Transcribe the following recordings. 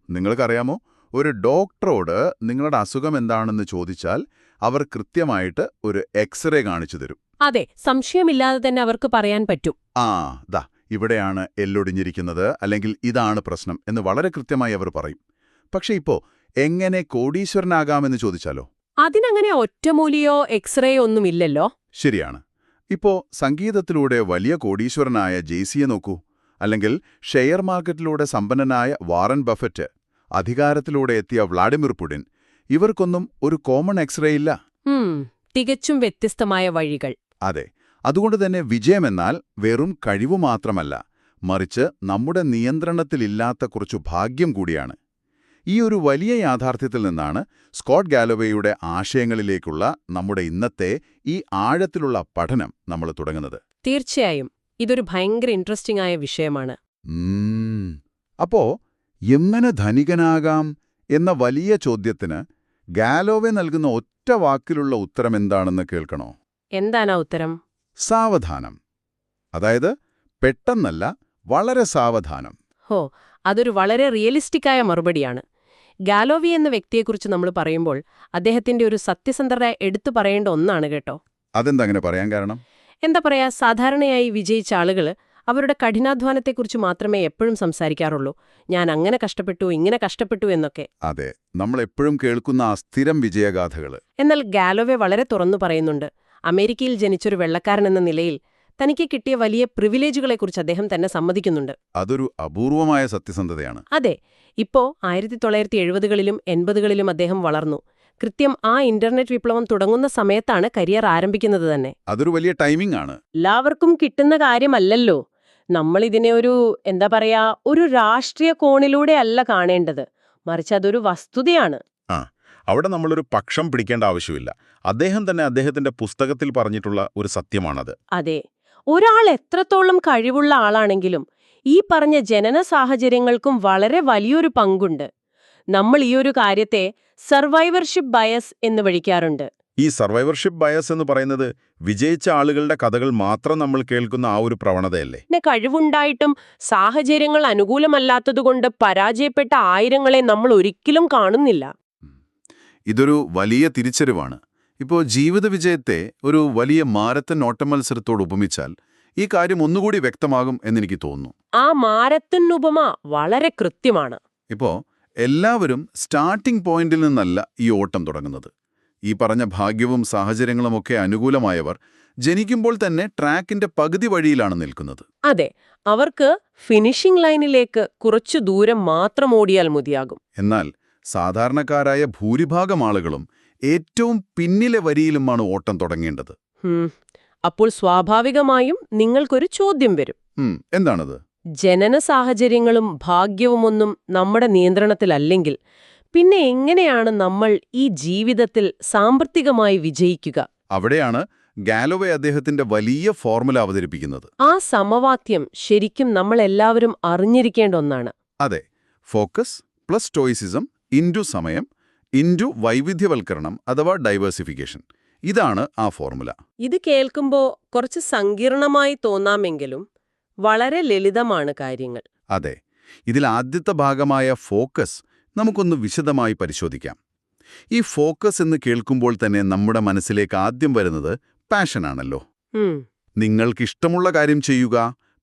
നിങ്ങൾക്കറിയാമോ, ഒരു ഡോക്ടറോട് നിങ്ങളുടെ അസുഖം എന്താണെന്ന് ചോദിച്ചാൽ അവർ കൃത്യമായിട്ട് ഒരു എക്സ്റേ കാണിച്ചു തരും. അതെ, സംശയമില്ലാതെ തന്നെ അവർക്ക് പറയാൻ പറ്റും. ആ ദാ ഇവിടെയാണ് എല്ലൊടിഞ്ഞിരിക്കുന്നത്, അല്ലെങ്കിൽ ഇതാണ് പ്രശ്നം എന്ന് വളരെ കൃത്യമായി അവർ പറയും. പക്ഷെ ഇപ്പോ എങ്ങനെ കോടീശ്വരനാകാമെന്ന് ചോദിച്ചാലോ? അതിനങ്ങനെ ഒറ്റമൂലിയോ എക്സ്റേയോ ഒന്നുമില്ലല്ലോ. ശരിയാണ്. ഇപ്പോ സംഗീതത്തിലൂടെ വലിയ കോടീശ്വരനായ ജെയ്സിയെ നോക്കൂ, അല്ലെങ്കിൽ ഷെയർ മാർക്കറ്റിലൂടെ സമ്പന്നനായ വാറൻ ബഫറ്റ്, അധികാരത്തിലൂടെ എത്തിയ വ്ളാഡിമിർ പുടിൻ. ഇവർക്കൊന്നും ഒരു കോമൺ എക്സ്റേ ഇല്ല. തികച്ചും വ്യത്യസ്തമായ വഴികൾ. അതെ. അതുകൊണ്ട് തന്നെ വിജയമെന്നാൽ വെറും കഴിവു മാത്രമല്ല, മറിച്ച് നമ്മുടെ നിയന്ത്രണത്തിലില്ലാത്ത കുറച്ചു ഭാഗ്യം കൂടിയാണ്. ഈ ഒരു വലിയ യാഥാർത്ഥ്യത്തിൽ നിന്നാണ് സ്കോട്ട് ഗാലോവേയുടെ ആശയങ്ങളിലേക്കുള്ള നമ്മുടെ ഇന്നത്തെ ഈ ആഴത്തിലുള്ള പഠനം നമ്മൾ തുടങ്ങുന്നത്. തീർച്ചയായും ഇതൊരു ഭയങ്കര ഇൻട്രസ്റ്റിംഗ് ആയ വിഷയമാണ്. അപ്പോ എങ്ങനെ ധനികനാകാം എന്ന വലിയ ചോദ്യത്തിന് ഗാലോവേ നൽകുന്ന ഒറ്റ വാക്കിലുള്ള ഉത്തരം എന്താണെന്ന് കേൾക്കണോ? എന്താണാ ഉത്തരം? സാവധാനം. അതായത് പെട്ടെന്നല്ല, വളരെ സാവധാനം. ഹോ, അതൊരു വളരെ റിയലിസ്റ്റിക്കായ മറുപടിയാണ്. ഗാലോവി എന്ന വ്യക്തിയെക്കുറിച്ച് നമ്മൾ പറയുമ്പോൾ അദ്ദേഹത്തിന്റെ ഒരു സത്യസന്ധത എടുത്തു പറയേണ്ട ഒന്നാണ് കേട്ടോ. അതെന്താ അങ്ങനെ പറയാൻ കാരണം? എന്താ പറയാ, സാധാരണയായി വിജയിച്ച ആളുകൾ അവരുടെ കഠിനാധ്വാനത്തെക്കുറിച്ച് മാത്രമേ എപ്പോഴും സംസാരിക്കാറുള്ളൂ. ഞാൻ അങ്ങനെ കഷ്ടപ്പെട്ടു, ഇങ്ങനെ കഷ്ടപ്പെട്ടു എന്നൊക്കെ. അതെ, നമ്മൾ എപ്പോഴും കേൾക്കുന്ന ആ സ്ഥിരം വിജയഗാഥകൾ. എന്നാൽ ഗാലോവേ വളരെ തുറന്നു പറയുന്നുണ്ട്. അമേരിക്കയിൽ ജനിച്ചൊരു വെള്ളക്കാരൻ എന്ന നിലയിൽ തനിക്ക് കിട്ടിയ വലിയ പ്രിവിലേജുകളെക്കുറിച്ച് അദ്ദേഹം തന്നെ സമ്മതിക്കുന്നുണ്ട്. അതൊരു അപൂർവമായ സത്യസന്ധതയാണ്. അതെ. ഇപ്പോ 1970കളിലും 80കളിലും അദ്ദേഹം വളർന്നു. കൃത്യം ആ ഇന്റർനെറ്റ് വിപ്ലവം തുടങ്ങുന്ന സമയത്താണ് കരിയർ ആരംഭിക്കുന്നത് തന്നെ. അതൊരു വലിയ ടൈമിംഗ് ആണ്. എല്ലാവർക്കും കിട്ടുന്ന കാര്യമല്ലല്ലോ. നമ്മളിതിനെ എന്താ പറയാ, ഒരു രാഷ്ട്രീയ കോണിലൂടെ അല്ല കാണേണ്ടത്, മറിച്ച് അതൊരു വസ്തുതയാണ്. അവിടെ നമ്മളൊരു പക്ഷം പിടിക്കേണ്ട ആവശ്യമില്ല. അദ്ദേഹം തന്നെ അദ്ദേഹത്തിന്റെ പുസ്തകത്തിൽ പറഞ്ഞിട്ടുള്ള ഒരു സത്യമാണത്. അതെ, ഒരാൾ എത്രത്തോളം കഴിവുള്ള ആളാണെങ്കിലും ഈ പറഞ്ഞ ജനന സാഹചര്യങ്ങൾക്കും വളരെ വലിയൊരു പങ്കുണ്ട്. നമ്മൾ ഈ ഒരു കാര്യത്തെ സർവൈവർഷിപ്പ് ബയസ് എന്ന് വിളിക്കാറുണ്ട്. ഈ സർവൈവർഷിപ്പ് ബയസ് എന്ന് പറയുന്നത് വിജയിച്ച ആളുകളുടെ കഥകൾ മാത്രം നമ്മൾ കേൾക്കുന്ന ആ ഒരു പ്രവണതയല്ലേ? കഴിവുണ്ടായിട്ടും സാഹചര്യങ്ങൾ അനുകൂലമല്ലാത്തതുകൊണ്ട് പരാജയപ്പെട്ട ആയിരങ്ങളെ നമ്മൾ ഒരിക്കലും കാണുന്നില്ല. ഇതൊരു വലിയ തിരിച്ചറിവാണ്. ഇപ്പോൾ ജീവിത വിജയത്തെ ഒരു വലിയ മാരത്തൺ ഓട്ടമത്സരത്തോട് ഉപമിച്ചാൽ ഈ കാര്യം ഒന്നുകൂടി വ്യക്തമാകും എന്നെനിക്ക് തോന്നുന്നു. ആ മാരത്തൺ ഉപമ വളരെ കൃത്യമാണ്. ഇപ്പോ എല്ലാവരും സ്റ്റാർട്ടിംഗ് പോയിന്റിൽ നിന്നല്ല ഈ ഓട്ടം തുടങ്ങുന്നത്. ഈ പറഞ്ഞ ഭാഗ്യവും സാഹചര്യങ്ങളുമൊക്കെ അനുകൂലമായവർ ജനിക്കുമ്പോൾ തന്നെ ട്രാക്കിന്റെ പകുതി വഴിയിലാണ് നിൽക്കുന്നത്. അതെ, അവർക്ക് ഫിനിഷിംഗ് ലൈനിലേക്ക് കുറച്ചു ദൂരം മാത്രം ഓടിയാൽ മതിയാകും. എന്നാൽ സാധാരണക്കാരായ ഭൂരിഭാഗം ആളുകളും ഏറ്റവും പിന്നിലെ വരിയിലുമാണ് ഓട്ടം തുടങ്ങേണ്ടത്. അപ്പോൾ സ്വാഭാവികമായും നിങ്ങൾക്കൊരു ചോദ്യം വരും. എന്താണത്? ജനന സാഹചര്യങ്ങളും ഭാഗ്യവുമൊന്നും നമ്മുടെ നിയന്ത്രണത്തിലല്ലെങ്കിൽ പിന്നെ എങ്ങനെയാണ് നമ്മൾ ഈ ജീവിതത്തിൽ സാമ്പത്തികമായി വിജയിക്കുക? അവിടെയാണ് ഗാലോവേ അദ്ദേഹത്തിന്റെ വലിയ ഫോർമുല അവതരിപ്പിക്കുന്നത്. ആ സമവാക്യം ശരിക്കും നമ്മളെല്ലാവരും അറിഞ്ഞിരിക്കേണ്ട ഒന്നാണ്. അതെ, ഫോക്കസ് പ്ലസ് സ്റ്റോയിസിസം ഇൻറ്റു സമയം ഇൻറ്റു വൈവിധ്യവൽക്കരണം അഥവാ ഡൈവേഴ്സിഫിക്കേഷൻ. ഇതാണ് ആ ഫോർമുല. ഇത് കേൾക്കുമ്പോൾ കുറച്ച് സങ്കീർണമായി തോന്നാമെങ്കിലും വളരെ ലളിതമാണ് കാര്യങ്ങൾ. അതെ, ഇതിൽ ആദ്യത്തെ ഭാഗമായ ഫോക്കസ് നമുക്കൊന്ന് വിശദമായി പരിശോധിക്കാം. ഈ ഫോക്കസ് എന്ന് കേൾക്കുമ്പോൾ തന്നെ നമ്മുടെ മനസ്സിലേക്ക് ആദ്യം വരുന്നത് പാഷനാണല്ലോ. നിങ്ങൾക്കിഷ്ടമുള്ള കാര്യം ചെയ്യുക,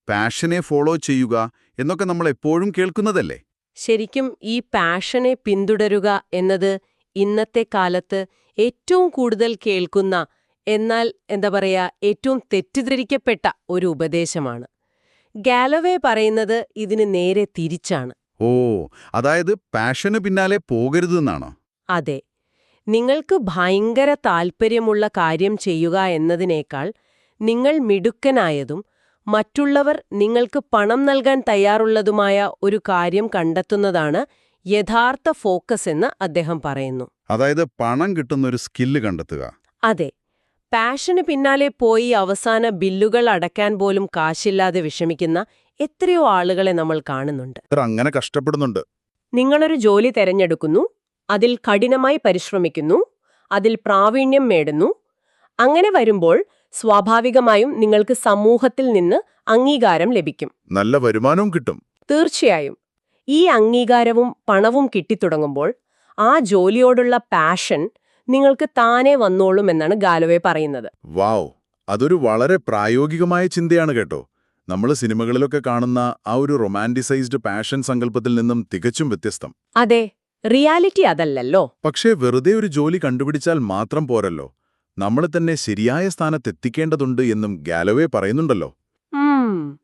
പാഷനെ ഫോളോ ചെയ്യുക എന്നൊക്കെ നമ്മൾ എപ്പോഴും കേൾക്കുന്നതല്ലേ? ശരിക്കും ഈ പാഷനെ പിന്തുടരുക എന്നത് ഇന്നത്തെ കാലത്ത് ഏറ്റവും കൂടുതൽ കേൾക്കുന്ന, എന്നാൽ എന്താ പറയാ, ഏറ്റവും തെറ്റിദ്ധരിക്കപ്പെട്ട ഒരു ഉപദേശമാണ്. ഗാലോവേ പറയുന്നത് ഇതിന് നേരെ തിരിച്ചാണ്. ഓ, അതായത് പാഷന് പിന്നാലെ പോകരുതെന്നാണോ? അതെ, നിങ്ങൾക്ക് ഭയങ്കര താൽപ്പര്യമുള്ള കാര്യം ചെയ്യുക എന്നതിനേക്കാൾ നിങ്ങൾ മിടുക്കനായതും മറ്റുള്ളവർ നിങ്ങൾക്ക് പണം നൽകാൻ തയ്യാറുള്ളതുമായ ഒരു കാര്യം കണ്ടെത്തുന്നതാണ് യഥാർത്ഥ ഫോക്കസ് എന്ന് അദ്ദേഹം പറയുന്നു. അതായത് പണം കിട്ടുന്നൊരു സ്കില്ല് കണ്ടെത്തുക. അതെ, പാഷന് പിന്നാലെ പോയി അവസാന ബില്ലുകൾ അടയ്ക്കാൻ പോലും കാശില്ലാതെ വിഷമിക്കുന്ന എത്രയോ ആളുകളെ നമ്മൾ കാണുന്നുണ്ട്. അങ്ങനെ കഷ്ടപ്പെടുന്നുണ്ട്. നിങ്ങളൊരു ജോലി തെരഞ്ഞെടുക്കുന്നു, അതിൽ കഠിനമായി പരിശ്രമിക്കുന്നു, അതിൽ പ്രാവീണ്യം നേടുന്നു. അങ്ങനെ വരുമ്പോൾ സ്വാഭാവികമായും നിങ്ങൾക്ക് സമൂഹത്തിൽ നിന്ന് അംഗീകാരം ലഭിക്കും, നല്ല വരുമാനവും കിട്ടും. തീർച്ചയായും. ഈ അംഗീകാരവും പണവും കിട്ടിത്തുടങ്ങുമ്പോൾ ആ ജോലിയോടുള്ള പാഷൻ നിങ്ങൾക്ക് താനേ വന്നോളുമെന്നാണ് ഗാലവേ പറയുന്നത്. വാവ്, അതൊരു വളരെ പ്രായോഗികമായ ചിന്തയാണ് കേട്ടോ. നമ്മൾ സിനിമകളിലൊക്കെ കാണുന്ന ആ ഒരു റൊമാൻറ്റിസൈസ്ഡ് പാഷൻ സങ്കല്പത്തിൽ നിന്നും തികച്ചും വ്യത്യസ്തം. അതെ, റിയാലിറ്റി അതല്ലല്ലോ. പക്ഷേ വെറുതെ ഒരു ജോലി കണ്ടുപിടിച്ചാൽ മാത്രം പോരല്ലോ, നമ്മളെ തന്നെ ശരിയായ സ്ഥാനത്തെത്തിക്കേണ്ടതുണ്ട് എന്നും ഗാലവേ പറയുന്നുണ്ടല്ലോ.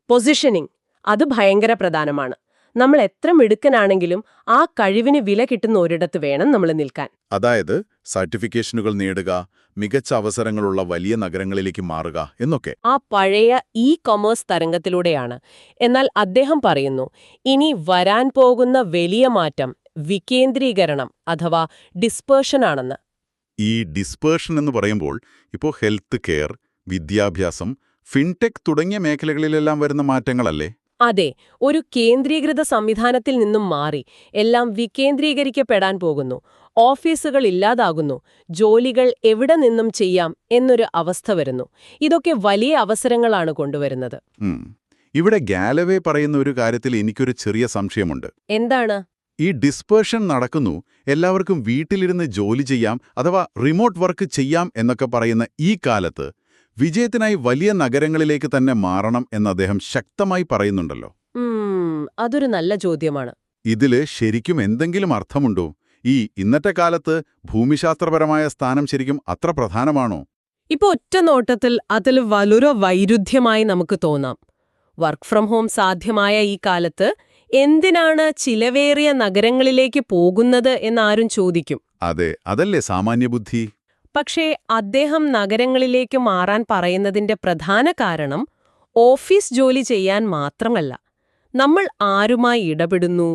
പൊസിഷനിങ് അത് ഭയങ്കര പ്രധാനമാണ്. നമ്മൾ എത്ര മിടുക്കനാണെങ്കിലും ആ കഴിവിന് വില കിട്ടുന്ന ഒരിടത്ത് വേണം നമ്മൾ നിൽക്കാൻ. അതായത് സർട്ടിഫിക്കേഷനുകൾ നേടുക, മികച്ച അവസരങ്ങളുള്ള വലിയ നഗരങ്ങളിലേക്ക് മാറുക എന്നൊക്കെ. ആ പഴയ കൊമേഴ്സ് തരംഗത്തിലൂടെയാണ്. എന്നാൽ അദ്ദേഹം പറയുന്നു, ഇനി വരാൻ പോകുന്ന വലിയ മാറ്റം വികേന്ദ്രീകരണം അഥവാ ഡിസ്പേർഷൻ ആണെന്ന്. ഈ ഡിസ്പേർഷൻ എന്ന് പറയുമ്പോൾ ഇപ്പോൾ ഹെൽത്ത് കെയർ, വിദ്യാഭ്യാസം, ഫിൻടെക് തുടങ്ങിയ മേഖലകളിലെല്ലാം വരുന്ന മാറ്റങ്ങളല്ലേ? അതെ, ഒരു കേന്ദ്രീകൃത സംവിധാനത്തിൽ നിന്നും മാറി എല്ലാം വികേന്ദ്രീകരിക്കപ്പെടാൻ പോകുന്നു. ഓഫീസുകൾ ഇല്ലാതാകുന്നു, ജോലികൾ എവിടെ നിന്നും ചെയ്യാം എന്നൊരു അവസ്ഥ വരുന്നു. ഇതൊക്കെ വലിയ അവസരങ്ങളാണ് കൊണ്ടുവരുന്നത്. ഇവിടെ ഗാലവേ പറയുന്ന ഒരു കാര്യത്തിൽ എനിക്കൊരു ചെറിയ സംശയമുണ്ട്. എന്താണ്? ഈ ഡിസ്പേർഷൻ നടക്കുന്നു, എല്ലാവർക്കും വീട്ടിലിരുന്ന് ജോലി ചെയ്യാം അഥവാ റിമോട്ട് വർക്ക് ചെയ്യാം എന്നൊക്കെ പറയുന്ന ഈ കാലത്ത് വിജയത്തിനായി വലിയ നഗരങ്ങളിലേക്ക് തന്നെ മാറണം എന്ന് അദ്ദേഹം ശക്തമായി പറയുന്നുണ്ടല്ലോ. അതൊരു നല്ല ചോദ്യമാണ്. ഇതില് ശരിക്കും എന്തെങ്കിലും അർത്ഥമുണ്ടോ? ഈ ഇന്നത്തെ കാലത്ത് ഭൂമിശാസ്ത്രപരമായ സ്ഥാനം ശരിക്കും അത്ര പ്രധാനമാണോ? ഇപ്പൊ ഒറ്റ നോട്ടത്തിൽ അതിൽ വളരെ വൈരുദ്ധ്യമായി നമുക്ക് തോന്നാം. വർക്ക് ഫ്രം ഹോം സാധ്യമായ ഈ കാലത്ത് എന്തിനാണ് ചിലവേറിയ നഗരങ്ങളിലേക്ക് പോകുന്നത് എന്നാരും ചോദിക്കും. അതെ, അതല്ലേ സാമാന്യബുദ്ധി. പക്ഷേ അദ്ദേഹം നഗരങ്ങളിലേക്ക് മാറാൻ പറയുന്നതിന്റെ പ്രധാന കാരണം ഓഫീസ് ജോലി ചെയ്യാൻ മാത്രമല്ല, നമ്മൾ ആരുമായി ഇടപെടുന്നു,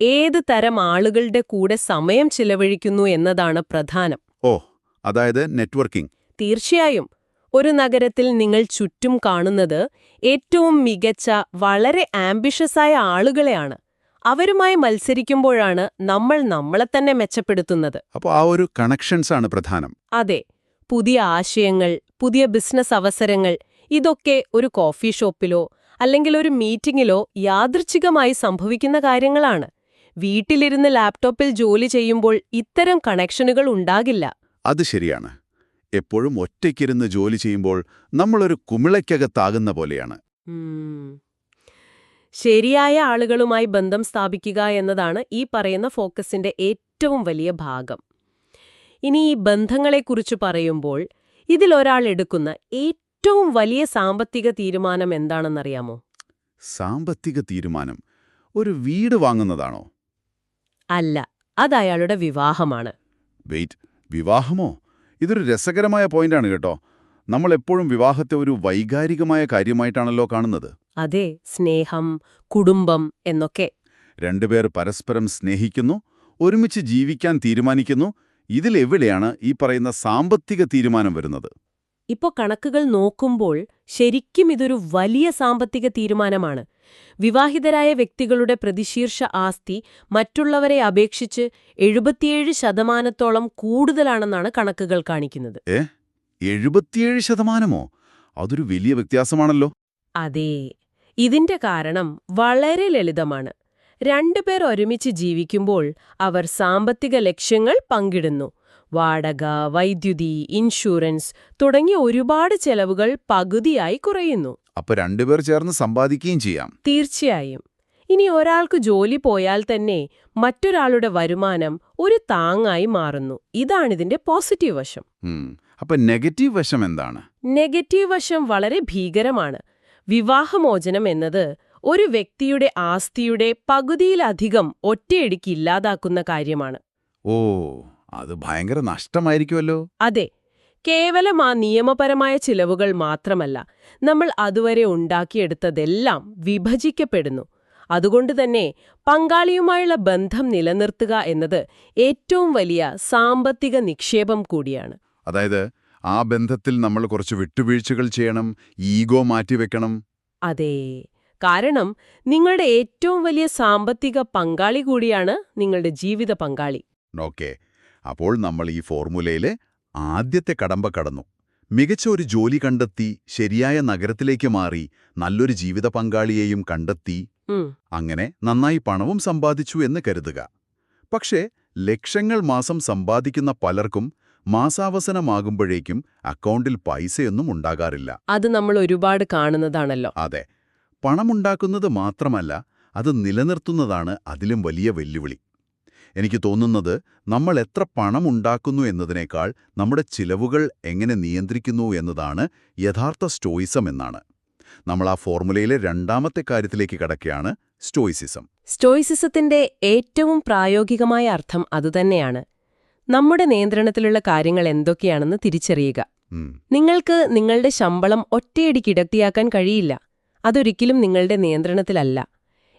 ഏത് തരം ആളുകളുടെ കൂടെ സമയം ചിലവഴിക്കുന്നു എന്നതാണ് പ്രധാനം. അതായത് നെറ്റ്വർക്കിംഗ്. തീർച്ചയായും. ഒരു നഗരത്തിൽ നിങ്ങൾ ചുറ്റും കാണുന്നത് ഏറ്റവും മികച്ച, വളരെ ആംബിഷ്യസായ ആളുകളെയാണ്. അവരുമായി മത്സരിക്കുമ്പോഴാണ് നമ്മൾ നമ്മളെ തന്നെ മെച്ചപ്പെടുത്തുന്നത്. അപ്പോൾ ആ ഒരു കണക്ഷൻസ് ആണ് പ്രധാനം. അതെ, പുതിയ ആശയങ്ങൾ, പുതിയ ബിസിനസ് അവസരങ്ങൾ, ഇതൊക്കെ ഒരു കോഫി ഷോപ്പിലോ അല്ലെങ്കിൽ ഒരു മീറ്റിംഗിലോ യാദൃച്ഛികമായി സംഭവിക്കുന്ന കാര്യങ്ങളാണ്. വീട്ടിലിരുന്ന് ലാപ്ടോപ്പിൽ ജോലി ചെയ്യുമ്പോൾ ഇത്തരം കണക്ഷനുകൾ ഉണ്ടാകില്ല. അത് ശരിയാണ്. എപ്പോഴും ഒറ്റയ്ക്കിരുന്ന് ജോലി ചെയ്യുമ്പോൾ നമ്മളൊരു കുമിളയ്ക്കകത്താകുന്ന പോലെയാണ്. ശരിയായ ആളുകളുമായി ബന്ധം സ്ഥാപിക്കുക എന്നതാണ് ഈ പറയുന്ന ഫോക്കസിന്റെ ഏറ്റവും വലിയ ഭാഗം. ഇനി ഈ ബന്ധങ്ങളെക്കുറിച്ച് പറയുമ്പോൾ ഇതിലൊരാൾ എടുക്കുന്ന ഏറ്റവും വലിയ സാമ്പത്തിക തീരുമാനം എന്താണെന്നറിയാമോ? സാമ്പത്തിക തീരുമാനം? ഒരു വീട് വാങ്ങുന്നതാണോ? അല്ല, അത് അയാളുടെ വിവാഹമാണ്. വെയിറ്റ്, വിവാഹമോ? ഇതൊരു രസകരമായ പോയിന്റാണ് കേട്ടോ. നമ്മളെപ്പോഴും വിവാഹത്തെ ഒരു വൈകാരികമായ കാര്യമായിട്ടാണല്ലോ കാണുന്നത്. അതെ, സ്നേഹം, കുടുംബം എന്നൊക്കെ. രണ്ടുപേർ പരസ്പരം സ്നേഹിക്കുന്നു, ഒരുമിച്ച് ജീവിക്കാൻ തീരുമാനിക്കുന്നു. ഇതിലെവിടെയാണ് ഈ പറയുന്ന സാമ്പത്തിക തീരുമാനം വരുന്നത്? ഇപ്പോ കണക്കുകൾ നോക്കുമ്പോൾ ശരിക്കും ഇതൊരു വലിയ സാമ്പത്തിക തീരുമാനമാണ്. വിവാഹിതരായ വ്യക്തികളുടെ പ്രതിശീർഷ ആസ്തി മറ്റുള്ളവരെ അപേക്ഷിച്ച് 77% കൂടുതലാണെന്നാണ് കണക്കുകൾ കാണിക്കുന്നത്. 77%? അതൊരു വലിയ വ്യത്യാസമാണല്ലോ. അതെ, ഇതിന്റെ കാരണം വളരെ ലളിതമാണ്. രണ്ടുപേർ ഒരുമിച്ച് ജീവിക്കുമ്പോൾ അവർ സാമ്പത്തിക ലക്ഷ്യങ്ങൾ പങ്കിടുന്നു. വാടക, വൈദ്യുതി, ഇൻഷുറൻസ് തുടങ്ങിയ ഒരുപാട് ചെലവുകൾ പകുതിയായി കുറയുന്നു. അപ്പൊ രണ്ടുപേർ ചേർന്ന് സമ്പാദിക്കുകയും ചെയ്യാം. തീർച്ചയായും. ഇനി ഒരാൾക്ക് ജോലി പോയാൽ തന്നെ മറ്റൊരാളുടെ വരുമാനം ഒരു താങ്ങായി മാറുന്നു. ഇതാണിതിന്റെ പോസിറ്റീവ് വശം. അപ്പൊ നെഗറ്റീവ് വശം എന്താണ്? നെഗറ്റീവ് വശം വളരെ ഭീകരമാണ്. വിവാഹമോചനം എന്നത് ഒരു വ്യക്തിയുടെ ആസ്തിയുടെ പകുതിയിലധികം ഒറ്റയടിക്ക് ഇല്ലാതാക്കുന്ന കാര്യമാണ്. അത് ഭയങ്കര നഷ്ടമായിരിക്കുമല്ലോ. അതെ, കേവലം ആ നിയമപരമായ ചിലവുകൾ മാത്രമല്ല, നമ്മൾ അതുവരെ ഉണ്ടാക്കിയെടുത്തതെല്ലാം വിഭജിക്കപ്പെടുന്നു. അതുകൊണ്ടുതന്നെ പങ്കാളിയുമായുള്ള ബന്ധം നിലനിർത്തുക എന്നത് ഏറ്റവും വലിയ സാമ്പത്തിക നിക്ഷേപം കൂടിയാണ്. അതായത് ആ ബന്ധത്തിൽ നമ്മൾ കുറച്ച് വിട്ടുവീഴ്ചകൾ ചെയ്യണം, ഈഗോ മാറ്റിവെക്കണം. അതെ, കാരണം നിങ്ങളുടെ ഏറ്റവും വലിയ സാമ്പത്തിക പങ്കാളി കൂടിയാണ് നിങ്ങളുടെ ജീവിത പങ്കാളി. ഓക്കേ, അപ്പോൾ നമ്മൾ ഈ ഫോർമുലയിലെ ആദ്യത്തെ കടമ്പ കടന്നു. മികച്ച ഒരു ജോലി കണ്ടെത്തി, ശരിയായ നഗരത്തിലേക്ക് മാറി, നല്ലൊരു ജീവിത പങ്കാളിയെയും കണ്ടെത്തി. അങ്ങനെ നന്നായി പണവും സമ്പാദിച്ചു എന്ന് കരുതുക. പക്ഷേ ലക്ഷങ്ങൾ മാസം സമ്പാദിക്കുന്ന പലർക്കും മാസാവസാനമാകുമ്പോഴേക്കും അക്കൗണ്ടിൽ പൈസയൊന്നും ഉണ്ടാകാറില്ല. അത് നമ്മൾ ഒരുപാട് കാണുന്നതാണല്ലോ. അതെ, പണമുണ്ടാക്കുന്നത് മാത്രമല്ല, അത് നിലനിർത്തുന്നതാണ് അതിലും വലിയ വെല്ലുവിളി. എനിക്ക് തോന്നുന്നത് നമ്മൾ എത്ര പണമുണ്ടാക്കുന്നു എന്നതിനേക്കാൾ നമ്മുടെ ചിലവുകൾ എങ്ങനെ നിയന്ത്രിക്കുന്നു എന്നതാണ് യഥാർത്ഥ സ്റ്റോയിസം എന്നാണ്. നമ്മൾ ആ ഫോർമുലയിലെ രണ്ടാമത്തെ കാര്യത്തിലേക്ക് കടക്കുകയാണ്, സ്റ്റോയിസിസം. സ്റ്റോയിസിസത്തിന്റെ ഏറ്റവും പ്രായോഗികമായ അർത്ഥം അതുതന്നെയാണ്. നമ്മുടെ നിയന്ത്രണത്തിലുള്ള കാര്യങ്ങൾ എന്തൊക്കെയാണെന്ന് തിരിച്ചറിയുക. നിങ്ങൾക്ക് നിങ്ങളുടെ ശമ്പളം ഒറ്റയടിക്ക് ഇരട്ടിയാക്കാൻ കഴിയില്ല. അതൊരിക്കലും നിങ്ങളുടെ നിയന്ത്രണത്തിലല്ല.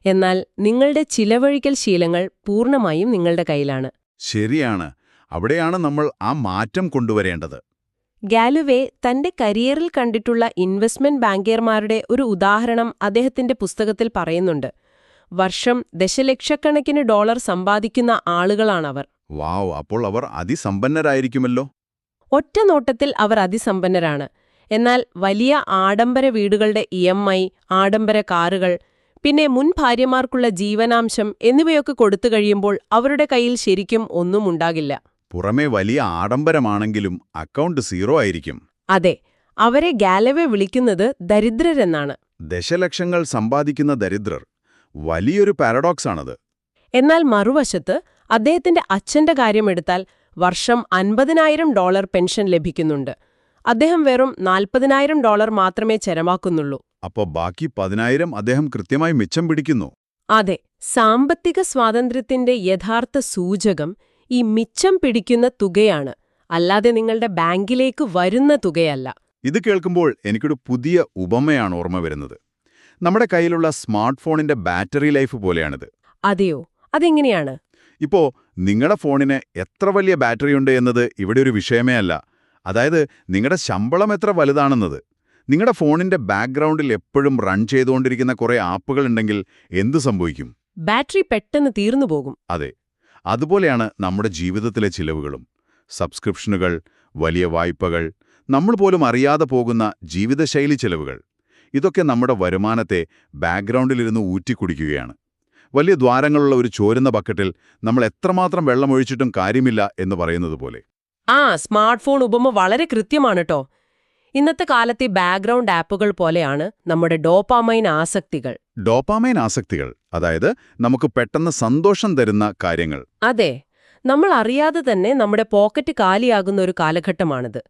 എന്നാൽ നിങ്ങളുടെ ചിലവഴിക്കൽ ശീലങ്ങൾ പൂർണ്ണമായും നിങ്ങളുടെ കയ്യിലാണ്. ശരിയാണ്. അവിടെയാണ് നമ്മൾ ആ മാറ്റം കൊണ്ടുവരേണ്ടത്. ഗാലുവേ തന്റെ കരിയറിൽ കണ്ടിട്ടുള്ള ഇൻവെസ്റ്റ്മെന്റ് ബാങ്കർമാരുടെ ഒരു ഉദാഹരണം അദ്ദേഹത്തിന്റെ പുസ്തകത്തിൽ പറയുന്നുണ്ട്. വർഷം ദശലക്ഷക്കണക്കിന് ഡോളർ സമ്പാദിക്കുന്ന ആളുകളാണവർ. വാവ്, അപ്പോൾ അവർ അതിസമ്പന്നരായിരിക്കുമല്ലോ. ഒറ്റ നോട്ടത്തിൽ അവർ അതിസമ്പന്നരാണ്. എന്നാൽ വലിയ ആഡംബര വീടുകളുടെ EMI, ആഡംബര കാറുകൾ, പിന്നെ മുൻ ഭാര്യമാർക്കുള്ള ജീവനാംശം എന്നിവയൊക്കെ കൊടുത്തു കഴിയുമ്പോൾ അവരുടെ കയ്യിൽ ശരിക്കും ഒന്നും ഉണ്ടാകില്ല. പുറമേ വലിയ ആഡംബരമാണെങ്കിലും അക്കൗണ്ട് 0 ആയിരിക്കും. അതെ, അവരെ ഗാലവേ വിളിക്കുന്നത് ദരിദ്രരെന്നാണ്. ദശലക്ഷങ്ങൾ സമ്പാദിക്കുന്ന ദരിദ്രർ, വലിയൊരു പാരഡോക്സാണത്. എന്നാൽ മറുവശത്ത് അദ്ദേഹത്തിന്റെ അച്ഛന്റെ കാര്യമെടുത്താൽ വർഷം $50,000 പെൻഷൻ ലഭിക്കുന്നുണ്ട്. അദ്ദേഹം വെറും $40,000 മാത്രമേ ചെലവാക്കുന്നുള്ളൂ. അപ്പോൾ ബാക്കി 10,000 അദ്ദേഹം കൃത്യമായി മിച്ചം പിടിക്കുന്നു. അതെ, സാമ്പത്തിക സ്വാതന്ത്ര്യത്തിന്റെ യഥാർത്ഥ സൂചകം ഈ മിച്ചം പിടിക്കുന്ന തുകയാണ്, അല്ലാതെ നിങ്ങളുടെ ബാങ്കിലേക്ക് വരുന്ന തുകയല്ല. ഇത് കേൾക്കുമ്പോൾ എനിക്കൊരു പുതിയ ഉപമയാണ് ഓർമ്മ വരുന്നത്. നമ്മുടെ കയ്യിലുള്ള സ്മാർട്ട് ഫോണിന്റെ ബാറ്ററി ലൈഫ് പോലെയാണിത്. അതെയോ? അതെങ്ങനെയാണ്? ഇപ്പോ നിങ്ങളുടെ ഫോണിന് എത്ര വലിയ ബാറ്ററിയുണ്ട് എന്നത് ഇവിടെ ഒരു വിഷയമേ അല്ല. അതായത് നിങ്ങളുടെ ശമ്പളം എത്ര വലുതാണെന്നത്. നിങ്ങളുടെ ഫോണിന്റെ ബാക്ക്ഗ്രൗണ്ടിൽ എപ്പോഴും റൺ ചെയ്തുകൊണ്ടിരിക്കുന്ന കുറേ ആപ്പുകൾ ഉണ്ടെങ്കിൽ എന്തു സംഭവിക്കും? ബാറ്ററി പെട്ടെന്ന് തീർന്നു പോകും. അതെ, അതുപോലെയാണ് നമ്മുടെ ജീവിതത്തിലെ ചിലവുകളും. സബ്സ്ക്രിപ്ഷനുകൾ, വലിയ വായ്പകൾ, നമ്മൾ പോലും അറിയാതെ പോകുന്ന ജീവിതശൈലി ചിലവുകൾ. ഇതൊക്കെ നമ്മുടെ വരുമാനത്തെ ബാക്ക്ഗ്രൗണ്ടിലിരുന്ന് ഊറ്റിക്കുടിക്കുകയാണ്. വലിയ ദ്വാരങ്ങളുള്ള ഒരു ചോരുന്ന ബക്കറ്റിൽ നമ്മൾ എത്രമാത്രം വെള്ളമൊഴിച്ചിട്ടും കാര്യമില്ല എന്ന് പറയുന്നത് പോലെ. സ്മാർട്ട് ഫോൺ ഉപമ വളരെ കൃത്യമാണ് കേട്ടോ. ഇന്നത്തെ കാലത്തെ ബാക്ക്ഗ്രൗണ്ട് ആപ്പുകൾ പോലെയാണ് നമ്മുടെ ഡോപാമൈൻ ആസക്തികൾ. ഡോപാമൈൻ ആസക്തികൾ, അതായത് നമുക്ക് പെട്ടെന്ന് സന്തോഷം തരുന്ന കാര്യങ്ങൾ. അതെ, നമ്മൾ അറിയാതെ തന്നെ നമ്മുടെ പോക്കറ്റ് കാലിയാകുന്ന ഒരു കാലഘട്ടമാണിത്.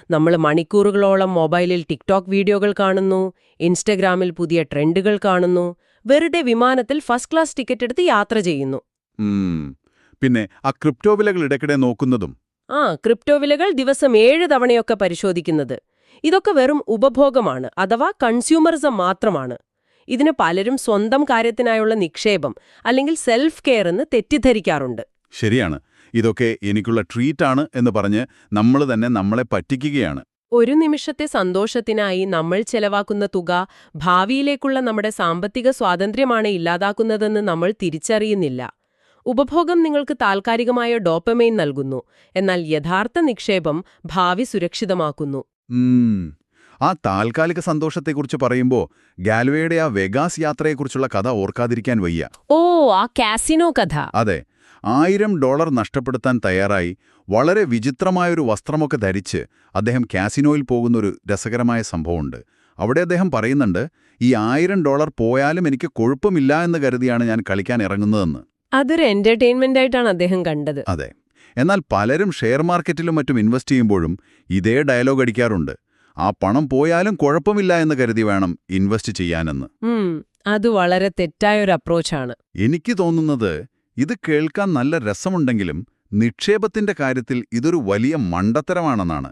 നമ്മൾ മണിക്കൂറുകളോളം മൊബൈലിൽ ടിക്ടോക്ക് വീഡിയോകൾ കാണുന്നു, ഇൻസ്റ്റഗ്രാമിൽ പുതിയ ട്രെൻഡുകൾ കാണുന്നു, വെറുതെ വിമാനത്തിൽ ഫസ്റ്റ് ക്ലാസ് ടിക്കറ്റ് എടുത്ത് യാത്ര ചെയ്യുന്നു. പിന്നെ ആ ക്രിപ്റ്റോ വിലകൾ ഇടയ്ക്കിടെ നോക്കുന്നതും. ക്രിപ്റ്റോ വിലകൾ ദിവസം 7 തവണയൊക്കെ പരിശോധിക്കുന്നത്. ഇതൊക്കെ വെറും ഉപഭോഗമാണ്, അഥവാ കൺസ്യൂമറിസം മാത്രമാണ്. ഇതിന് പലരും സ്വന്തം കാര്യത്തിനായുള്ള നിക്ഷേപം അല്ലെങ്കിൽ സെൽഫ് കെയർ എന്ന് തെറ്റിദ്ധരിക്കാറുണ്ട്. ശരിയാണ്. ഇതൊക്കെ എനിക്കുള്ള ട്രീറ്റാണ് എന്ന് പറഞ്ഞ് നമ്മൾ തന്നെ നമ്മളെ പറ്റിക്കുകയാണ്. ഒരു നിമിഷത്തെ സന്തോഷത്തിനായി നമ്മൾ ചെലവാക്കുന്ന തുക ഭാവിയിലേക്കുള്ള നമ്മുടെ സാമ്പത്തിക സ്വാതന്ത്ര്യമാണ് ഇല്ലാതാക്കുന്നതെന്ന് നമ്മൾ തിരിച്ചറിയുന്നില്ല. ഉപഭോഗം നിങ്ങൾക്ക് താൽക്കാലികമായ ഡോപ്പമൈൻ നൽകുന്നു, എന്നാൽ യഥാർത്ഥ നിക്ഷേപം ഭാവി സുരക്ഷിതമാക്കുന്നു. ആ താൽക്കാലിക സന്തോഷത്തെക്കുറിച്ച് പറയുമ്പോൾ ഗാൽവേയുടെ ആ വെഗാസ് യാത്രയെക്കുറിച്ചുള്ള കഥ ഓർക്കാതിരിക്കാൻ വയ്യ. ആ കാസിനോ കഥ. അതെ, $1000 നഷ്ടപ്പെടുത്താൻ തയ്യാറായി വളരെ വിചിത്രമായൊരു വസ്ത്രമൊക്കെ ധരിച്ച് അദ്ദേഹം കാസിനോയിൽ പോകുന്നൊരു രസകരമായ സംഭവമുണ്ട്. അവിടെ അദ്ദേഹം പറയുന്നുണ്ട്, ഈ $1000 പോയാലും എനിക്ക് കുഴപ്പമില്ല എന്ന് കരുതിയാണ് ഞാൻ കളിക്കാൻ ഇറങ്ങുന്നതെന്ന്. അതൊരു എന്റർടൈൻമെന്റ് ആയിട്ടാണ് അദ്ദേഹം കണ്ടത്. അതെ, എന്നാൽ പലരും ഷെയർ മാർക്കറ്റിലും മറ്റും ഇൻവെസ്റ്റ് ചെയ്യുമ്പോഴും ഇതേ ഡയലോഗ് അടിക്കാറുണ്ട്. ആ പണം പോയാലും കുഴപ്പമില്ല എന്ന് കരുതി വേണം ഇൻവെസ്റ്റ് ചെയ്യാനെന്ന്. അത് വളരെ തെറ്റായൊരു അപ്രോച്ചാണ്. എനിക്ക് തോന്നുന്നത് ഇത് കേൾക്കാൻ നല്ല രസമുണ്ടെങ്കിലും നിക്ഷേപത്തിന്റെ കാര്യത്തിൽ ഇതൊരു വലിയ മണ്ടത്തരമാണെന്നാണ്.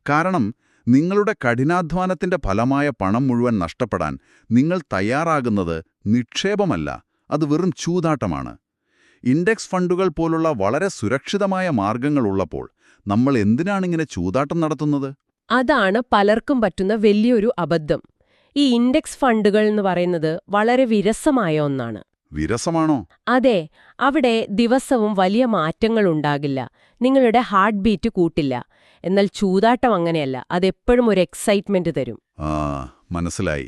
കാരണം നിങ്ങളുടെ കഠിനാധ്വാനത്തിന്റെ ഫലമായ പണം മുഴുവൻ നഷ്ടപ്പെടാൻ നിങ്ങൾ തയ്യാറാകുന്നത് നിക്ഷേപമല്ല, അത് വെറും ചൂതാട്ടമാണ്. ഇൻഡെക്സ് ഫണ്ടുകൾ പോലുള്ള വളരെ സുരക്ഷിതമായ മാർഗങ്ങളുള്ളപ്പോൾ നമ്മൾ എന്തിനാണിങ്ങനെ ചൂതാട്ടം നടത്തുന്നത്? അതാണ് പലർക്കും പറ്റുന്ന വലിയൊരു അബദ്ധം. ഈ ഇൻഡെക്സ് ഫണ്ടുകൾ എന്ന് പറയുന്നത് വളരെ വിരസമായ ഒന്നാണ്. വിരസമാണോ? അതെ, അവിടെ ദിവസവും വലിയ മാറ്റങ്ങൾ ഉണ്ടാകില്ല, നിങ്ങളുടെ ഹാർട്ട് ബീറ്റ് കൂട്ടില്ല. എന്നാൽ ചൂതാട്ടം അങ്ങനെയല്ല, അതെപ്പോഴും ഒരു എക്സൈറ്റ്മെന്റ് തരും. മനസ്സിലായി.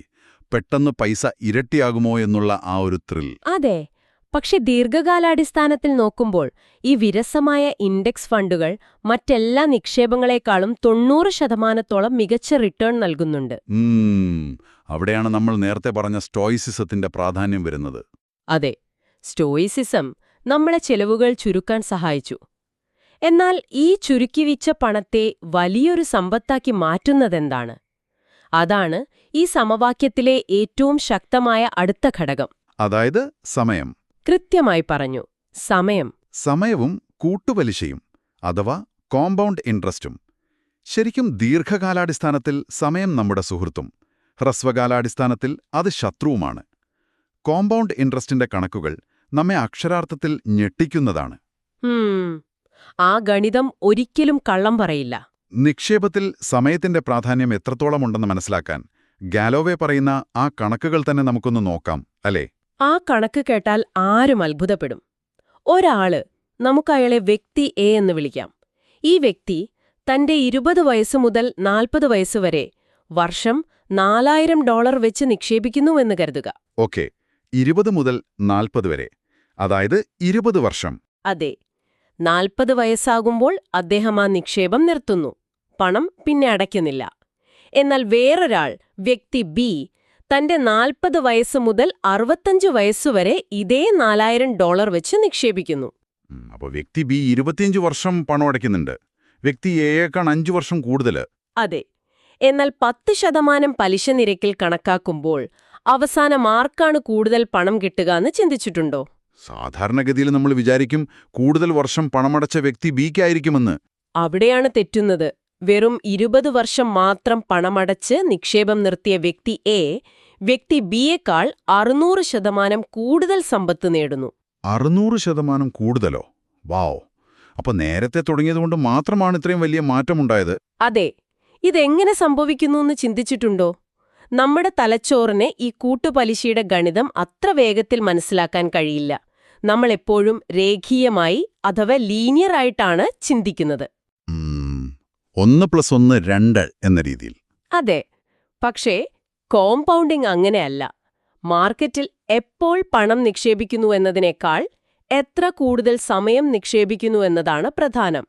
പെട്ടെന്ന് പൈസ ഇരട്ടിയാകുമോ എന്നുള്ള ആ ഒരു ത്രിൽ. അതെ. പക്ഷെ ദീർഘകാലാടിസ്ഥാനത്തിൽ നോക്കുമ്പോൾ ഈ വിരസമായ ഇൻഡെക്സ് ഫണ്ടുകൾ മറ്റെല്ലാ നിക്ഷേപങ്ങളെക്കാളും 90% മികച്ച റിട്ടേൺ നൽകുന്നുണ്ട്. അവിടെയാണ് നമ്മൾ നേരത്തെ പറഞ്ഞ സ്റ്റോയിസിസത്തിന്റെ പ്രാധാന്യം വരുന്നത്. അതെ, സ്റ്റോയിസിസം നമ്മളെ ചെലവുകൾ ചുരുക്കാൻ സഹായിച്ചു. എന്നാൽ ഈ ചുരുക്കിവച്ച പണത്തെ വലിയൊരു സമ്പത്താക്കി മാറ്റുന്നതെന്താണ്? അതാണ് ഈ സമവാക്യത്തിലെ ഏറ്റവും ശക്തമായ അടുത്ത ഘടകം. അതായത് സമയം. കൃത്യമായി പറഞ്ഞു, സമയം. സമയവും കൂട്ടുപലിശയും, അഥവാ കോമ്പൗണ്ട് ഇൻട്രസ്റ്റും. ശരിക്കും ദീർഘകാലാടിസ്ഥാനത്തിൽ സമയം നമ്മുടെ സുഹൃത്തും ഹ്രസ്വകാലാടിസ്ഥാനത്തിൽ അത് ശത്രുവുമാണ്. കോമ്പൗണ്ട് ഇൻട്രസ്റ്റിന്റെ കണക്കുകൾ നമ്മെ അക്ഷരാർത്ഥത്തിൽ ഞെട്ടിക്കുന്നതാണ്. ആ ഗണിതം ഒരിക്കലും കള്ളം പറയില്ല. നിക്ഷേപത്തിൽ സമയത്തിന്റെ പ്രാധാന്യം എത്രത്തോളമുണ്ടെന്ന് മനസ്സിലാക്കാൻ ഗാലോവേ പറയുന്ന ആ കണക്കുകൾ തന്നെ നമുക്കൊന്ന് നോക്കാം, അല്ലേ? ആ കണക്ക് കേട്ടാൽ ആരും അത്ഭുതപ്പെടും. ഒരാള്, നമുക്കയാളെ വ്യക്തി എ എന്ന് വിളിക്കാം. ഈ വ്യക്തി തന്റെ 20 വയസ്സ് മുതൽ 40 വയസ്സുവരെ വർഷം $4000 വെച്ച് നിക്ഷേപിക്കുന്നുവെന്ന് കരുതുക. ഓക്കെ, 20 മുതൽ 40 വരെ, അതായത് 20 വർഷം. അതെ. 40 വയസ്സാകുമ്പോൾ അദ്ദേഹം ആ നിക്ഷേപം നിർത്തുന്നു. പണം പിന്നെ അടയ്ക്കുന്നില്ല. എന്നാൽ വേറൊരാൾ, വ്യക്തി ബി, തന്റെ 40 വയസ്സ് മുതൽ 65 വയസ്സുവരെ ഇതേ $4000 വെച്ച് നിക്ഷേപിക്കുന്നു. അപ്പോൾ വ്യക്തി ബി 25 വർഷം പണം അടയ്ക്കുന്നുണ്ട്. വ്യക്തി എയേക്കാൾ 5 വർഷം കൂടുതൽ. അതെ. എന്നാൽ 10% പലിശ നിരക്കിൽ കണക്കാക്കുമ്പോൾ അവസാനം ആർക്കാണ് കൂടുതൽ പണം കിട്ടുക എന്ന് ചിന്തിച്ചിട്ടുണ്ടോ? സാധാരണഗതിയിൽ നമ്മൾ വിചാരിക്കും കൂടുതൽ വർഷം പണമടച്ച വ്യക്തി ബിക്കായിരിക്കുമെന്ന്. അവിടെയാണ് തെറ്റുന്നത്. വെറും 20 വർഷം മാത്രം പണമടച്ച് നിക്ഷേപം നിർത്തിയ വ്യക്തി എ, വ്യക്തി ബിയേക്കാൾ 600% കൂടുതൽ സമ്പത്ത് നേടുന്നു. 600% കൂടുതലോ? വാവ്! അപ്പൊ നേരത്തെ തുടങ്ങിയതുകൊണ്ട് മാത്രമാണ് ഇത്രയും വലിയ മാറ്റമുണ്ടായത്. അതെ. ഇതെങ്ങനെ സംഭവിക്കുന്നു എന്ന് ചിന്തിച്ചിട്ടുണ്ടോ? നമ്മുടെ തലച്ചോറിന് ഈ കൂട്ടുപലിശയുടെ ഗണിതം അത്ര വേഗത്തിൽ മനസ്സിലാക്കാൻ കഴിയില്ല. നമ്മളെപ്പോഴും രേഖീയമായി അഥവാ ലീനിയർ ആയിട്ടാണ് ചിന്തിക്കുന്നത്. 1+1 2 എന്ന രീതിയിൽ. അതെ. പക്ഷേ കോമ്പൗണ്ടിംഗ് അങ്ങനെയല്ല. മാർക്കറ്റിൽ എപ്പോൾ പണം നിക്ഷേപിക്കുന്നു എന്നതിനേക്കാൾ എത്ര കൂടുതൽ സമയം നിക്ഷേപിക്കുന്നു എന്നതാണ് പ്രധാനം.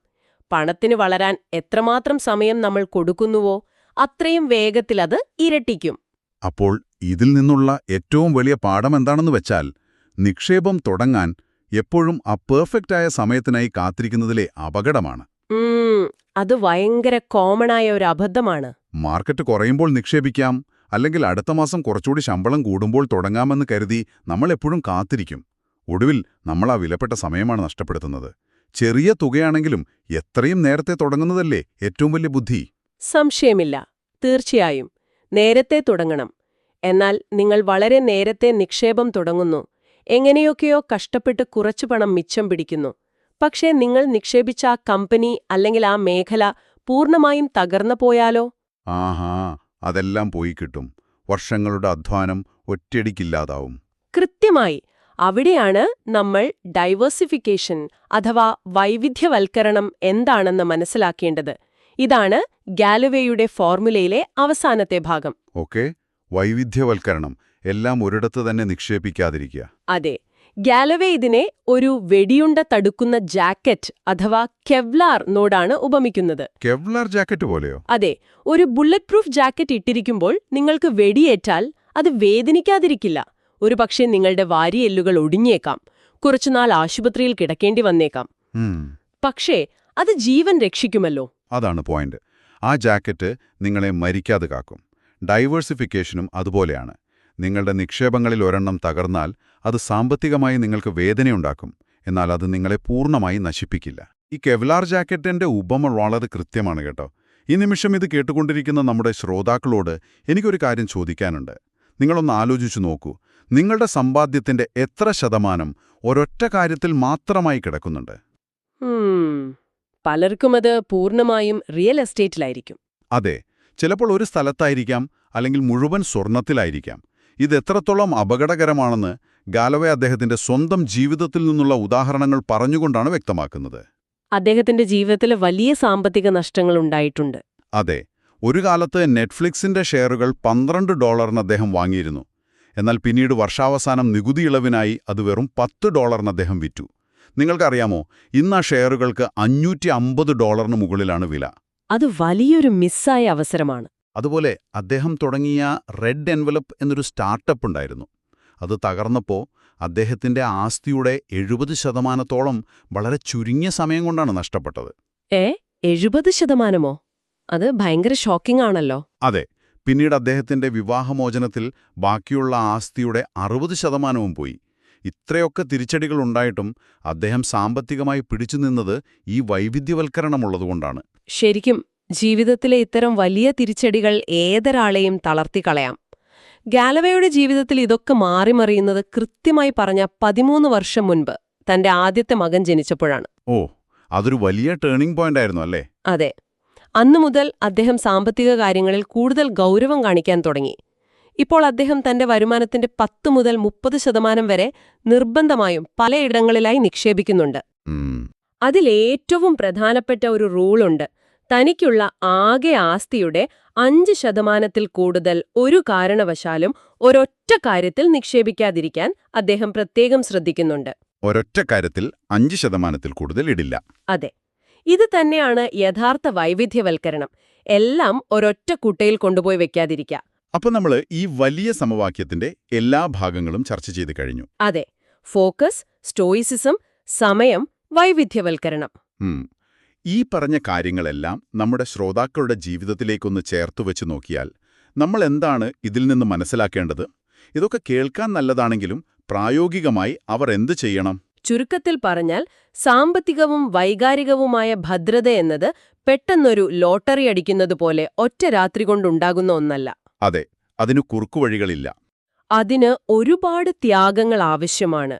പണത്തിന് വളരാൻ എത്രമാത്രം സമയം നമ്മൾ കൊടുക്കുന്നുവോ അത്രയും വേഗത്തിൽ അത് ഇരട്ടിക്കും. അപ്പോൾ ഇതിൽ നിന്നുള്ള ഏറ്റവും വലിയ പാഠം എന്താണെന്ന് വെച്ചാൽ, നിക്ഷേപം തുടങ്ങാൻ എപ്പോഴും ആ പെർഫെക്റ്റായ സമയത്തിനായി കാത്തിരിക്കുന്നതിലെ അപകടമാണ്. അത് ഭയങ്കര കോമണായ ഒരു അബദ്ധമാണ്. മാർക്കറ്റ് കുറയുമ്പോൾ നിക്ഷേപിക്കാം, അല്ലെങ്കിൽ അടുത്ത മാസം കുറച്ചുകൂടി ശമ്പളം കൂടുമ്പോൾ തുടങ്ങാമെന്ന് കരുതി നമ്മൾ എപ്പോഴും കാത്തിരിക്കും. ഒടുവിൽ നമ്മൾ ആ വിലപ്പെട്ട സമയമാണ് നഷ്ടപ്പെടുത്തുന്നത്. ചെറിയ തുകയാണെങ്കിലും എത്രയും നേരത്തെ തുടങ്ങുന്നതല്ലേ ഏറ്റവും വലിയ ബുദ്ധി. സംശയമില്ല. തീർച്ചയായും നേരത്തെ തുടങ്ങണം. എന്നാൽ നിങ്ങൾ വളരെ നേരത്തെ നിക്ഷേപം തുടങ്ങുന്നു, എങ്ങനെയൊക്കെയോ കഷ്ടപ്പെട്ട് കുറച്ചു പണം മിച്ചം പിടിക്കുന്നു. പക്ഷേ നിങ്ങൾ നിക്ഷേപിച്ച ആ കമ്പനി അല്ലെങ്കിൽ ആ മേഖല പൂർണ്ണമായും തകർന്നു പോയാലോ? ആഹാ, അതെല്ലാം പോയി കിട്ടും. വർഷങ്ങളുടെ അധ്വാനം ഒറ്റയടിക്കില്ലാതാവും. കൃത്യമായി. അവിടെയാണ് നമ്മൾ ഡൈവേഴ്സിഫിക്കേഷൻ അഥവാ വൈവിധ്യവൽക്കരണം എന്താണെന്ന് മനസ്സിലാക്കേണ്ടത്. ഇതാണ് ഗാലവേയുടെ ഫോർമുലയിലെ അവസാനത്തെ ഭാഗം. ഓക്കെ, വൈവിധ്യവൽക്കരണം. എല്ലാം ഒരിടത്ത് തന്നെ നിക്ഷേപിക്കാതിരിക്കുക. അതെ. ഗാലവേ ഇതിനെ ഒരു വെടിയുണ്ട തടുക്കുന്ന ജാക്കറ്റ് അഥവാ കെവ്ലാർ നോടാണ് ഉപമിക്കുന്നത്. കെവ്ലാർ ജാക്കറ്റ് പോലെയോ? അതെ. ഒരു ബുള്ളറ്റ് പ്രൂഫ് ജാക്കറ്റ് ഇട്ടിരിക്കുമ്പോൾ നിങ്ങൾക്ക് വെടിയേറ്റാൽ അത് വേദനിക്കാതിരിക്കില്ല. ഒരുപക്ഷെ നിങ്ങളുടെ വാരിയെല്ലുകൾ ഒടിഞ്ഞേക്കാം, കുറച്ചുനാൾ ആശുപത്രിയിൽ കിടക്കേണ്ടി വന്നേക്കാം. പക്ഷേ അത് ജീവൻ രക്ഷിക്കുമല്ലോ. അതാണ് പോയിന്റ്. ആ ജാക്കറ്റ് നിങ്ങളെ മരിക്കാതെ കാക്കും. ഡൈവേഴ്സിഫിക്കേഷനും അതുപോലെയാണ്. നിങ്ങളുടെ നിക്ഷേപങ്ങളിൽ ഒരെണ്ണം തകർന്നാൽ അത് സാമ്പത്തികമായി നിങ്ങൾക്ക് വേദനയുണ്ടാക്കും, എന്നാൽ അത് നിങ്ങളെ പൂർണ്ണമായി നശിപ്പിക്കില്ല. ഈ കെവ്ലാർ ജാക്കറ്റിന്റെ ഉപമ വളരെ കൃത്യമാണ് കേട്ടോ. ഈ നിമിഷം ഇത് കേട്ടുകൊണ്ടിരിക്കുന്ന നമ്മുടെ ശ്രോതാക്കളോട് എനിക്കൊരു കാര്യം ചോദിക്കാനുണ്ട്. നിങ്ങളൊന്ന് ആലോചിച്ചു നോക്കൂ. നിങ്ങളുടെ സമ്പാദ്യത്തിന്റെ എത്ര ശതമാനം ഒരൊറ്റ കാര്യത്തിൽ മാത്രമായി കിടക്കുന്നുണ്ട്? പലർക്കും അത് പൂർണ്ണമായും റിയൽ എസ്റ്റേറ്റിലായിരിക്കും. അതെ, ചിലപ്പോൾ ഒരു സ്ഥലത്തായിരിക്കാം, അല്ലെങ്കിൽ മുഴുവൻ സ്വർണത്തിലായിരിക്കാം. ഇത് എത്രത്തോളം അപകടകരമാണെന്ന് ഗാലവേ അദ്ദേഹത്തിന്റെ സ്വന്തം ജീവിതത്തിൽ നിന്നുള്ള ഉദാഹരണങ്ങൾ പറഞ്ഞുകൊണ്ടാണ് വ്യക്തമാക്കുന്നത്. അദ്ദേഹത്തിന്റെ ജീവിതത്തിൽ വലിയ സാമ്പത്തിക നഷ്ടങ്ങൾ ഉണ്ടായിട്ടുണ്ട്. അതെ, ഒരു കാലത്ത് നെറ്റ്ഫ്ലിക്സിന്റെ ഷെയറുകൾ $12 അദ്ദേഹം വാങ്ങിയിരുന്നു. എന്നാൽ പിന്നീട് വർഷാവസാനം നികുതി ഇളവിനായി അത് വെറും $10 അദ്ദേഹം വിറ്റു. നിങ്ങൾക്കറിയാമോ, ഇന്ന് ആ ഷെയറുകൾക്ക് $550 മുകളിലാണ് വില. അത് വലിയൊരു മിസ്സായ അവസരമാണ്. അതുപോലെ അദ്ദേഹം തുടങ്ങിയ റെഡ് എൻവലപ്പ് എന്നൊരു സ്റ്റാർട്ടപ്പ് ഉണ്ടായിരുന്നു. അത് തകർന്നപ്പോൾ അദ്ദേഹത്തിന്റെ ആസ്തിയുടെ 70% വളരെ ചുരുങ്ങിയ സമയം കൊണ്ടാണ് നഷ്ടപ്പെട്ടത്. 70%? അത് ഭയങ്കര ഷോക്കിംഗ് ആണല്ലോ. അതെ. പിന്നീട് അദ്ദേഹത്തിന്റെ വിവാഹമോചനത്തിൽ ബാക്കിയുള്ള ആസ്തിയുടെ 60% പോയി. ഇത്രയൊക്കെ തിരിച്ചടികളുണ്ടായിട്ടും അദ്ദേഹം സാമ്പത്തികമായി പിടിച്ചുനിന്നത് ഈ വൈവിധ്യവൽക്കരണമുള്ളതുകൊണ്ടാണ്. ശരിക്കും ജീവിതത്തിലെ ഇത്തരം വലിയ തിരിച്ചടികൾ ഏതൊരാളെയും തളർത്തിക്കളയാം. ഗാലവയുടെ ജീവിതത്തിൽ ഇതൊക്കെ മാറിമറിയുന്നത് കൃത്യമായി പറഞ്ഞ 13 വർഷം മുൻപ് തന്റെ ആദ്യത്തെ മകൻ ജനിച്ചപ്പോഴാണ്. ഓ, അതൊരു വലിയ ടേണിംഗ് പോയിന്റ് ആയിരുന്നു അല്ലേ? അതെ. അന്നു മുതൽ അദ്ദേഹം സാമ്പത്തിക കാര്യങ്ങളിൽ കൂടുതൽ ഗൗരവം കാണിക്കാൻ തുടങ്ങി. ഇപ്പോൾ അദ്ദേഹം തന്റെ വരുമാനത്തിന്റെ 10 മുതൽ 30% വരെ നിർബന്ധമായും പലയിടങ്ങളിലായി നിക്ഷേപിക്കുന്നുണ്ട്. അതിലേറ്റവും പ്രധാനപ്പെട്ട ഒരു റൂളുണ്ട്. തനിക്കുള്ള ആകെ ആസ്തിയുടെ 5% കൂടുതൽ ഒരു കാരണവശാലും ഒരൊറ്റ കാര്യത്തിൽ നിക്ഷേപിക്കാതിരിക്കാൻ അദ്ദേഹം പ്രത്യേകം ശ്രദ്ധിക്കുന്നുണ്ട്. ഒരൊറ്റ കാര്യത്തിൽ 5% കൂടുതൽ ഇടില്ല. അതെ. ഇത് തന്നെയാണ് യഥാർത്ഥ വൈവിധ്യവൽക്കരണം. എല്ലാം ഒരൊറ്റ കുട്ടയിൽ കൊണ്ടുപോയി വെക്കാതിരിക്കുക. അപ്പോൾ നമ്മൾ ഈ വലിയ സമവാക്യത്തിന്റെ എല്ലാ ഭാഗങ്ങളും ചർച്ച ചെയ്ത് കഴിഞ്ഞു. അതെ. ഫോക്കസ്, സ്റ്റോയിസിസം, സമയം, വൈവിധ്യവൽക്കരണം. ഈ പറഞ്ഞ കാര്യങ്ങളെല്ലാം നമ്മുടെ ശ്രോതാക്കളുടെ ജീവിതത്തിലേക്കൊന്ന് ചേർത്തുവെച്ച് നോക്കിയാൽ നമ്മൾ എന്താണ് ഇതിൽ നിന്ന് മനസ്സിലാക്കേണ്ടത്? ഇതൊക്കെ കേൾക്കാൻ നല്ലതാണെങ്കിലും പ്രായോഗികമായി അവർ എന്ത് ചെയ്യണം? ചുരുക്കത്തിൽ പറഞ്ഞാൽ, സാമ്പത്തികവും വൈകാരികവുമായ ഭദ്രത എന്നത് പെട്ടെന്നൊരു ലോട്ടറി അടിക്കുന്നതുപോലെ ഒറ്റ രാത്രി കൊണ്ടുണ്ടാകുന്ന ഒന്നല്ല. അതെ, അതിനു കുറുക്കുവഴികളില്ല. അതിന് ഒരുപാട് ത്യാഗങ്ങൾ ആവശ്യമാണ്.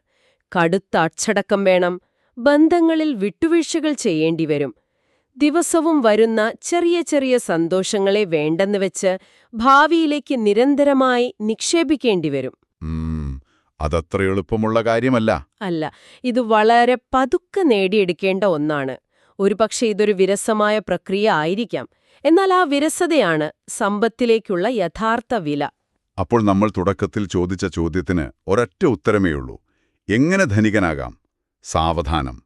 കടുത്ത അച്ചടക്കം വേണം. ബന്ധങ്ങളിൽ വിട്ടുവീഴ്ചകൾ ചെയ്യേണ്ടിവരും. ദിവസവും വരുന്ന ചെറിയ ചെറിയ സന്തോഷങ്ങളെ വേണ്ടെന്ന് വെച്ച് ഭാവിയിലേക്ക് നിരന്തരമായി നിക്ഷേപിക്കേണ്ടിവരും. അതത്ര എളുപ്പമുള്ള കാര്യമല്ല. അല്ല, ഇത് വളരെ പതുക്കെ നേടിയെടുക്കേണ്ട ഒന്നാണ്. ഒരുപക്ഷെ ഇതൊരു വിരസമായ പ്രക്രിയ ആയിരിക്കാം. എന്നാൽ ആ വിരസതയാണ് സമ്പത്തിലേക്കുള്ള യഥാർത്ഥ വില. അപ്പോൾ നമ്മൾ തുടക്കത്തിൽ ചോദിച്ച ചോദ്യത്തിന് ഒരൊറ്റ ഉത്തരമേയുള്ളൂ: എങ്ങനെ ധനികനാകാം? സാവധാനം.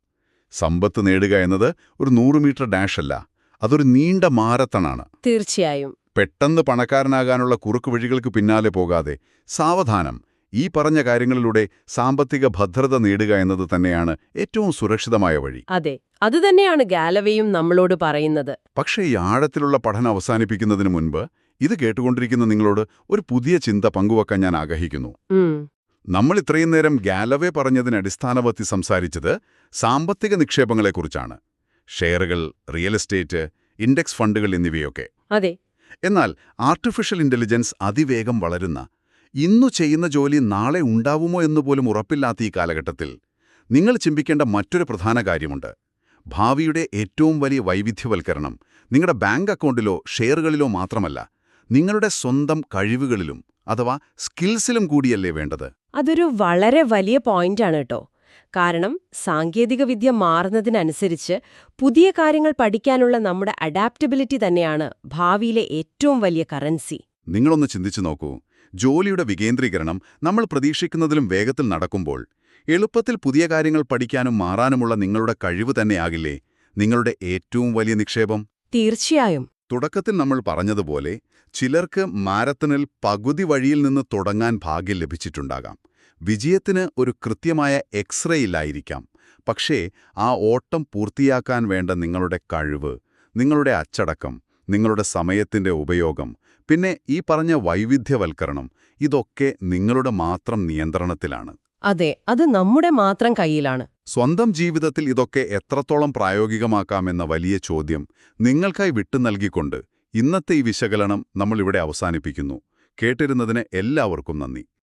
സമ്പത്ത് നേടുക എന്നത് ഒരു 100 മീറ്റർ ഡാഷ് അല്ല, അതൊരു നീണ്ട മാരത്തണാണ്. തീർച്ചയായും. പെട്ടെന്ന് പണക്കാരനാകാനുള്ള കുറുക്കുവഴികൾക്ക് പിന്നാലെ പോകാതെ സാവധാനം ഈ പറഞ്ഞ കാര്യങ്ങളിലൂടെ സാമ്പത്തിക ഭദ്രത നേടുക എന്നത് തന്നെയാണ് ഏറ്റവും സുരക്ഷിതമായ വഴി. അതെ, അതുതന്നെയാണ് ഗാലവയും നമ്മളോട് പറയുന്നത്. പക്ഷേ ഈ ആഴത്തിലുള്ള പഠനം അവസാനിപ്പിക്കുന്നതിന് മുൻപ് ഇത് കേട്ടുകൊണ്ടിരിക്കുന്ന നിങ്ങളോട് ഒരു പുതിയ ചിന്ത പങ്കുവെക്കാൻ ഞാൻ ആഗ്രഹിക്കുന്നു. നമ്മൾ ഇത്രയും നേരം ഗാലവേ പറഞ്ഞതിന് അടിസ്ഥാനപത്തി സംസാരിച്ചത് സാമ്പത്തിക നിക്ഷേപങ്ങളെക്കുറിച്ചാണ്. ഷെയറുകൾ, റിയൽ എസ്റ്റേറ്റ്, ഇൻഡെക്സ് ഫണ്ടുകൾ എന്നിവയൊക്കെ. അതെ. എന്നാൽ ആർട്ടിഫിഷ്യൽ ഇന്റലിജൻസ് അതിവേഗം വളരുന്ന, ഇന്നു ചെയ്യുന്ന ജോലി നാളെ ഉണ്ടാവുമോ എന്നുപോലും ഉറപ്പില്ലാത്ത ഈ കാലഘട്ടത്തിൽ നിങ്ങൾ ചിന്തിക്കേണ്ട മറ്റൊരു പ്രധാന കാര്യമുണ്ട്. ഭാവിയുടെ ഏറ്റവും വലിയ വൈവിധ്യവൽക്കരണം നിങ്ങളുടെ ബാങ്ക് അക്കൗണ്ടിലോ ഷെയറുകളിലോ മാത്രമല്ല, നിങ്ങളുടെ സ്വന്തം കഴിവുകളിലും അഥവാ സ്കിൽസിലും കൂടിയല്ലേ വേണ്ടത്? അതൊരു വളരെ വലിയ പോയിന്റാണ് കേട്ടോ. കാരണം സാങ്കേതികവിദ്യ മാറുന്നതിനനുസരിച്ച് പുതിയ കാര്യങ്ങൾ പഠിക്കാനുള്ള നമ്മുടെ അഡാപ്റ്റബിലിറ്റി തന്നെയാണ് ഭാവിയിലെ ഏറ്റവും വലിയ കറൻസി. നിങ്ങളൊന്ന് ചിന്തിച്ചു നോക്കൂ. ജോലിയുടെ വികേന്ദ്രീകരണം നമ്മൾ പ്രതീക്ഷിക്കുന്നതിലും വേഗത്തിൽ നടക്കുമ്പോൾ എളുപ്പത്തിൽ പുതിയ കാര്യങ്ങൾ പഠിക്കാനും മാറാനുമുള്ള നിങ്ങളുടെ കഴിവ് തന്നെയാകില്ലേ നിങ്ങളുടെ ഏറ്റവും വലിയ നിക്ഷേപം? തീർച്ചയായും. തുടക്കത്തിൽ നമ്മൾ പറഞ്ഞതുപോലെ ചിലർക്ക് മാരത്തണിൽ പകുതി വഴിയിൽ നിന്ന് തുടങ്ങാൻ ഭാഗ്യം ലഭിച്ചിട്ടുണ്ടാകാം. വിജയത്തിന് ഒരു കൃത്യമായ എക്സ്റേ ഇല്ലായിരിക്കാം. പക്ഷേ ആ ഓട്ടം പൂർത്തിയാക്കാൻ വേണ്ട നിങ്ങളുടെ കഴിവ്, നിങ്ങളുടെ അച്ചടക്കം, നിങ്ങളുടെ സമയത്തിന്റെ ഉപയോഗം, പിന്നെ ഈ പറഞ്ഞ വൈവിധ്യവൽക്കരണം, ഇതൊക്കെ നിങ്ങളുടെ മാത്രം നിയന്ത്രണത്തിലാണ്. അതെ, അത് നമ്മുടെ മാത്രം കയ്യിലാണ്. സ്വന്തം ജീവിതത്തിൽ ഇതൊക്കെ എത്രത്തോളം പ്രായോഗികമാക്കാമെന്ന വലിയ ചോദ്യം നിങ്ങൾക്കായി വിട്ടു നൽകിക്കൊണ്ട് ഇന്നത്തെ ഈ വിശകലനം നമ്മളിവിടെ അവസാനിപ്പിക്കുന്നു. കേട്ടിരുന്നതിന് എല്ലാവർക്കും നന്ദി.